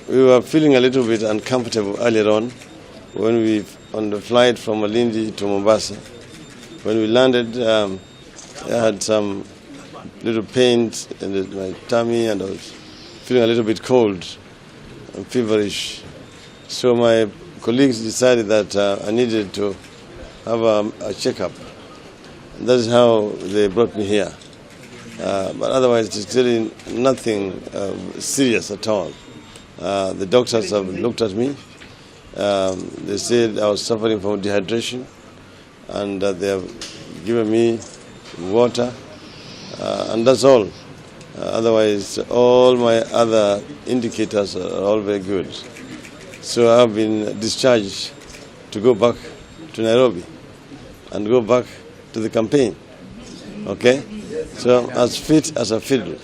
We were feeling a little bit uncomfortable earlier on on the flight from Malindi to Mombasa. When we landed, I had some little pains in my tummy and I was feeling a little bit cold and feverish. So my colleagues decided that I needed to have a checkup. And that is how they brought me here. But otherwise, it's really nothing serious at all. The doctors have looked at me. They said I was suffering from dehydration, and they have given me water, and that's all. Otherwise, all my other indicators are all very good. So I've been discharged to go back to Nairobi and go back to the campaign. Okay? So as fit as a fiddle.